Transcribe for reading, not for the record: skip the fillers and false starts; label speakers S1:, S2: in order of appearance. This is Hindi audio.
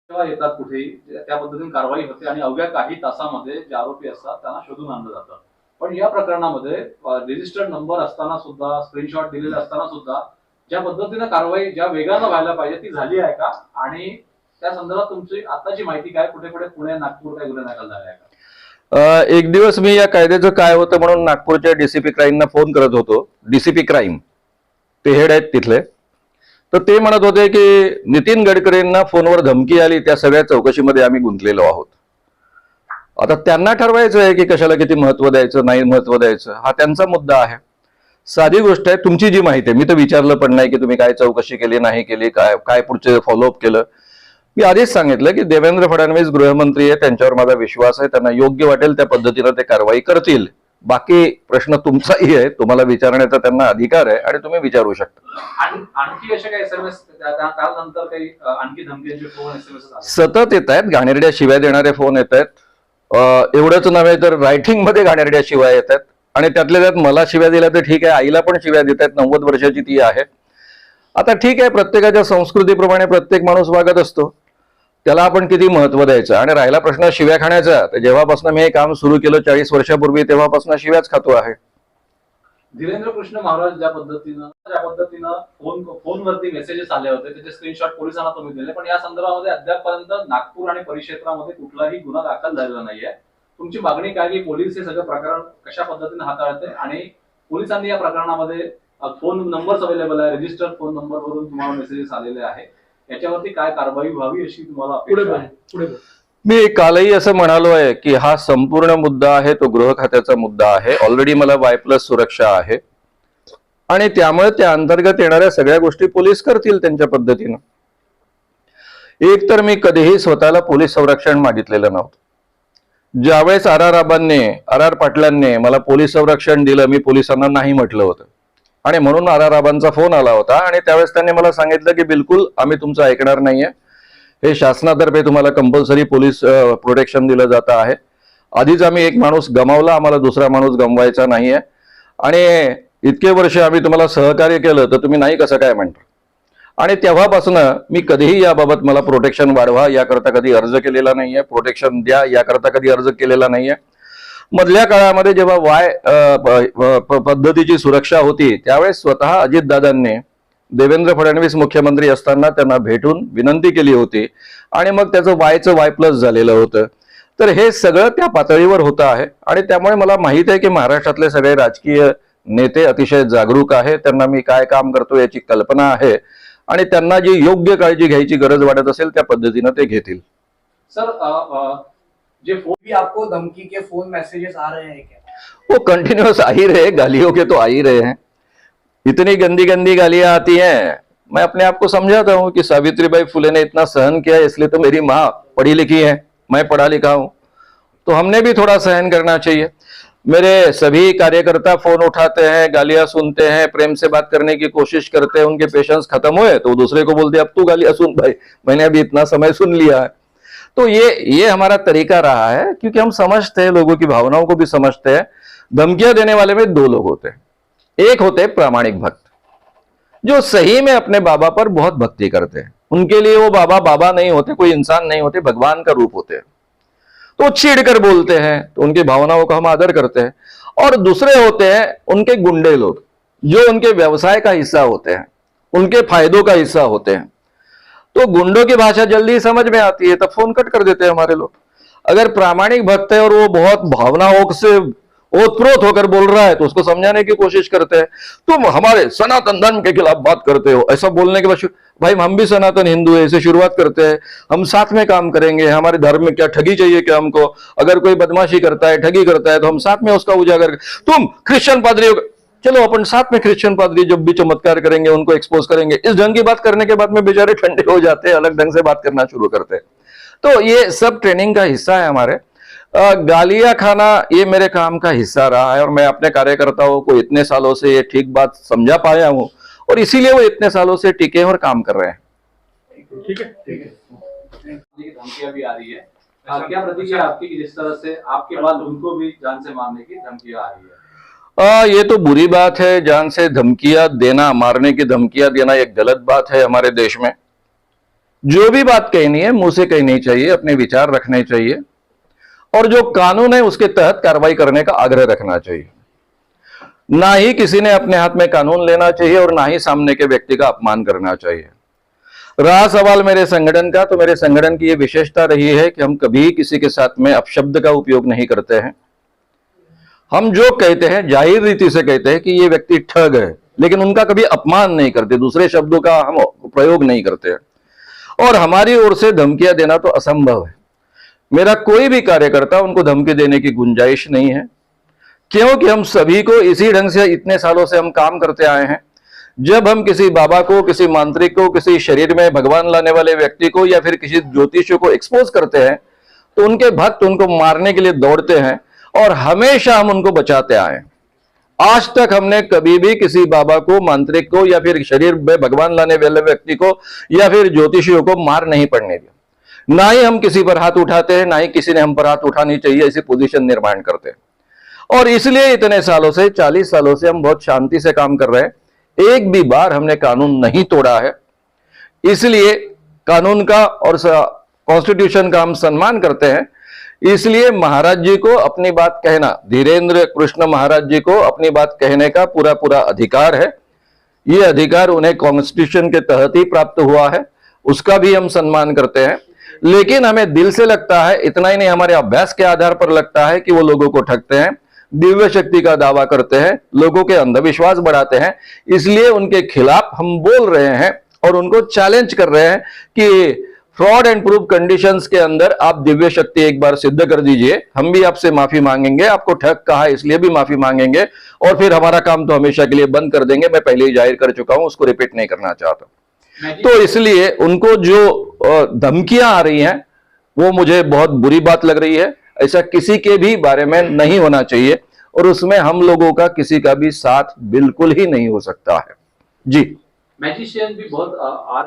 S1: तेव्हा येतात कुठेही त्या पद्धतीने कारवाई होते आणि अवघ्या काही तासामध्ये जे आरोपी असतात त्यांना शोधून आणलं जातं. पण या प्रकरणामध्ये रजिस्टर्ड नंबर असताना सुद्धा, स्क्रीनशॉट दिलेले असताना सुद्धा ज्या पद्धतीनं कारवाई ज्या वेगानं व्हायला पाहिजे ती झाली आहे का? आणि त्या संदर्भात तुमची आताची माहिती काय? कुठे-कुठे पुणे, नागपूर काही गुन्हे दाखल झाले आहे का?
S2: एक दिवस मी या कायद्याचं काय होतं म्हणून नागपूरच्या डीसीपी क्राईमना फोन करत होतो. डीसीपी क्राईम ते हेड आहेत तिथले. तर ते म्हणत होते की नितीन गडकरींना फोनवर धमकी आली, त्या सगळ्या चौकशीमध्ये आम्ही गुंतलेलो आहोत. आता त्यांना ठरवायचं आहे की कशाला किती महत्व द्यायचं, नाही महत्व द्यायचं, हा त्यांचा मुद्दा आहे. साधी गोष्ट आहे, तुमची जी माहिती आहे, मी तर विचारलं पण नाही की तुम्ही काय चौकशी केली, नाही केली, काय काय पुढचे फॉलोअप केलं. मी आधीच सांगितलं की देवेंद्र फडणवीस गृहमंत्री आहे, त्यांच्यावर माझा विश्वास आहे, त्यांना योग्य वाटेल त्या पद्धतीनं ते कारवाई करतील. बाकी प्रश्न तुमचाही आहे, तुम्हाला विचारण्याचा त्यांना अधिकार आहे आणि तुम्ही विचारू शकता.
S1: आणखी असे काही एसएमएस त्यानंतर काही आणखी धमकीचे फोन एसएमएस
S2: सतत येत आहेत, घाणेरड्या शिव्या देणारे फोन येत आहेत. एवढंच नव्हे तर रायटिंग मध्ये घाणेरड्या शिव्या येत आहेत आणि त्यातल्या त्यात मला शिव्या दिल्या तर ठीक आहे, आईला पण शिव्या देत आहेत. 90 वर्षाची ती आहे. आता ठीक आहे, प्रत्येकाच्या संस्कृतीप्रमाणे प्रत्येक माणूस वागत असतो, त्याला आपण किती महत्व द्यायचं. आणि राहिला प्रश्न शिव्या खाण्याचा, तर जेव्हापासून मी हे काम सुरू केलं 40 वर्षापूर्वी तेव्हापासून शिव्याच खातो आहे.
S1: धीरेंद्र कृष्ण महाराज ज्या पद्धतीनं फोनवरती मेसेजेस आले होते त्याचे स्क्रीनशॉट पोलिसांना तुम्ही दिले, पण या संदर्भामध्ये अद्यापपर्यंत नागपूर आणि परिक्षेत्रामध्ये कुठलाही गुन्हा दाखल झालेला नाहीये. तुमची मागणी काय की पोलीस हे सगळं प्रकरण कशा पद्धतीने हाताळते आणि पोलिसांनी या प्रकरणामध्ये फोन नंबर्स अवेलेबल आहे, रजिस्टर्ड फोन नंबरवरून तुम्हाला मेसेजेस आलेले आहे, याच्यावरती काय कारवाई व्हावी अशी तुम्हाला अपेक्षा आहे?
S2: मी कालही असं म्हणालो आहे की हा संपूर्ण मुद्दा आहे तो गृह खात्याचा मुद्दा आहे. ऑलरेडी मला Y+ सुरक्षा आहे आणि त्यामुळे त्या अंतर्गत येणाऱ्या सगळ्या गोष्टी पोलीस करतील त्यांच्या पद्धतीनं. एक तर मी कधीही स्वतःला पोलीस संरक्षण मागितलेलं नव्हतं. ज्यावेळेस आर पाटलांनी मला पोलीस संरक्षण दिलं, मी पोलिसांना नाही म्हटलं होतं आणि म्हणून आबांचा फोन आला होता आणि त्यावेळेस त्यांनी मला सांगितलं की बिलकुल आम्ही तुमचं ऐकणार नाहीये, हे शासनातर्फे तुम्हाला कंपल्सरी पोलीस प्रोटेक्शन दिलं जात आहे. आधीच आम्ही एक माणूस गमावला, आम्हाला दुसरा माणूस गमवायचा नाहीये आणि इतके वर्ष आम्ही तुम्हाला सहकार्य केलं तर तुम्ही नाही कसं काय म्हणता. आणि तेव्हापासून मी कधीही याबाबत मला प्रोटेक्शन वाढवा याकरता कधी अर्ज केलेला नाहीये, प्रोटेक्शन द्या याकरता कधी अर्ज केलेला नाहीये. मधल्या काळामध्ये जेव्हा पद्धतीची सुरक्षा होती त्यावेळेस स्वतः अजितदादांनी देवेंद्र फडणवीस मुख्यमंत्री असताना त्यांना भेटून विनंती केली होती आणि मग त्याचं Y+ झालेलं होतं. तर हे सगळं त्या पातळीवर होतं आहे आणि त्यामुळे मला माहित आहे की महाराष्ट्रातले सगळे राजकीय नेते अतिशय जागरूक आहेत, त्यांना मी काय काम करतो याची कल्पना आहे आणि त्यांना जी योग्य काळजी घ्यायची गरज वाटत असेल त्या पद्धतीनं ते घेतील.
S1: सर, जे फोन
S3: भी आपको धमकी के फोन मैसेजेस आ रहे हैं क्या?
S2: वो कंटिन्यूअस आ ही रहे, गालियों के तो आ ही रहे हैं. इतनी गंदी गंदी गालियां आती हैं. मैं अपने आप को समझाता हूं कि सावित्रीबाई फुले ने इतना सहन किया, इसलिए तो मेरी माँ पढ़ी लिखी है, मैं पढ़ा लिखा हूं, तो हमने भी थोड़ा सहन करना चाहिए. मेरे सभी कार्यकर्ता फोन उठाते हैं, गालियां सुनते हैं, प्रेम से बात करने की कोशिश करते हैं, उनके पेशेंस खत्म हुए तो दूसरे को बोलते अब तू गालियां सुन भाई, मैंने अभी इतना समय सुन लिया है. तो ये हमारा तरीका रहा है क्योंकि हम समझते हैं, लोगों की भावनाओं को भी समझते हैं. धमकियां देने वाले में दो लोग होते हैं. एक होते प्रामाणिक भक्त जो सही में अपने बाबा पर बहुत भक्ति करते हैं, उनके लिए वो बाबा नहीं होते, कोई इंसान नहीं होते, भगवान का रूप होते हैं. तो चिढ़ कर बोलते हैं, तो उनकी भावनाओं का हम आदर करते हैं. और दूसरे होते हैं उनके गुंडे लोग जो उनके व्यवसाय का हिस्सा होते हैं, उनके फायदों का हिस्सा होते हैं. तो गुंडों की भाषा जल्दी समझ में आती है, तब फोन कट कर देते हैं हमारे लोग. अगर प्रामाणिक भक्त है और वो बहुत भावनाओं से ओतप्रोत होकर बोल रहा है तो उसको समझाने की कोशिश करते हैं. तुम हमारे सनातन धर्म के खिलाफ बात करते हो, ऐसा बोलने के बाद भाई हम भी सनातन हिंदू है, इसे शुरुआत करते हैं, हम साथ में काम करेंगे. हमारे धर्म में क्या ठगी चाहिए क्या हमको? अगर कोई बदमाशी करता है, ठगी करता है तो हम साथ में उसका उजागर. तुम क्रिश्चियन पादरी हो, चलो अपन साथ में क्रिश्चियन पादरी जब भी चमत्कार करेंगे उनको एक्सपोज करेंगे. इस ढंग की बात करने के बाद में बेचारे ठंडे हो जाते हैं, अलग ढंग से बात करना शुरू करते हैं. तो ये सब ट्रेनिंग का हिस्सा है हमारे. गालियां खाना ये मेरे काम का हिस्सा रहा है और मैं अपने कार्यकर्ताओं को इतने सालों से ये ठीक बात समझा पाया हूं और इसीलिए वो इतने सालों से टिके और काम कर रहे हैं.
S1: ठीक है. धमकियां भी आ रही है, क्या प्रतिक्रिया आपकी कि जिस तरह से आपके बाद उनको भी जान से मारने की धमकियां आ रही है?
S2: ये तो बुरी बात है. जान से धमकियां देना, मारने की धमकियां देना एक गलत बात है हमारे देश में. जो भी बात कहनी है मुंह से कहनी चाहिए, अपने विचार रखने चाहिए और जो कानून है उसके तहत कार्रवाई करने का आग्रह रखना चाहिए। ना ही किसी ने अपने हाथ में कानून लेना चाहिए और ना ही सामने के व्यक्ति का अपमान करना चाहिए। रहा सवाल मेरे संगठन का, तो मेरे संगठन की यह विशेषता रही है कि हम कभी किसी के साथ में अपशब्द का उपयोग नहीं करते हैं। हम जो कहते हैं जाहिर रीति से कहते हैं कि ये व्यक्ति ठग है, लेकिन उनका कभी अपमान नहीं करते, दूसरे शब्दों का हम प्रयोग नहीं करते हैं। और हमारी ओर से धमकियां देना तो असंभव है। मेरा कोई भी कार्यकर्ता उनको धमकी देने की गुंजाइश नहीं है, क्योंकि हम सभी को इसी ढंग से इतने सालों से हम काम करते आए हैं। जब हम किसी बाबा को, किसी मांत्रिक को, किसी शरीर में भगवान लाने वाले व्यक्ति को या फिर किसी ज्योतिषी को एक्सपोज करते हैं तो उनके भक्त उनको मारने के लिए दौड़ते हैं और हमेशा हम उनको बचाते आए हैं। आज तक हमने कभी भी किसी बाबा को, मांत्रिक को या फिर शरीर में भगवान लाने वाले व्यक्ति को या फिर ज्योतिषियों को मार नहीं पड़ने दिया। ना ही हम किसी पर हाथ उठाते हैं, ना ही किसी ने हम पर हाथ उठानी चाहिए ऐसी पोजीशन निर्माण करते हैं। और इसलिए इतने सालों से, 40 सालों से हम बहुत शांति से काम कर रहे हैं। एक भी बार हमने कानून नहीं तोड़ा है। इसलिए कानून का और कॉन्स्टिट्यूशन का हम सम्मान करते हैं। इसलिए महाराज जी को अपनी बात कहना, धीरेन्द्र कृष्ण महाराज जी को अपनी बात कहने का पूरा पूरा अधिकार है। ये अधिकार उन्हें कॉन्स्टिट्यूशन के तहत ही प्राप्त हुआ है, उसका भी हम सम्मान करते हैं। लेकिन हमें दिल से लगता है, इतना ही नहीं हमारे अभ्यास के आधार पर लगता है कि वो लोगों को ठगते हैं, दिव्य शक्ति का दावा करते हैं, लोगों के अंधविश्वास बढ़ाते हैं। इसलिए उनके खिलाफ हम बोल रहे हैं और उनको चैलेंज कर रहे हैं कि फ्रॉड एंड प्रूफ कंडीशंस के अंदर आप दिव्य शक्ति एक बार सिद्ध कर दीजिए। हम भी आपसे माफी मांगेंगे, आपको ठग कहा इसलिए भी माफी मांगेंगे और फिर हमारा काम तो हमेशा के लिए बंद कर देंगे। मैं पहले ही जाहिर कर चुका हूं, उसको रिपीट नहीं करना चाहता। तो इसलिए उनको जो धमकियां आ रही हैं वो मुझे बहुत बुरी बात लग रही है। ऐसा किसी के भी बारे में नहीं होना चाहिए और उसमें हम लोगों का किसी का भी साथ बिल्कुल ही नहीं हो सकता है। जी
S1: मैजिशियन भी बहुत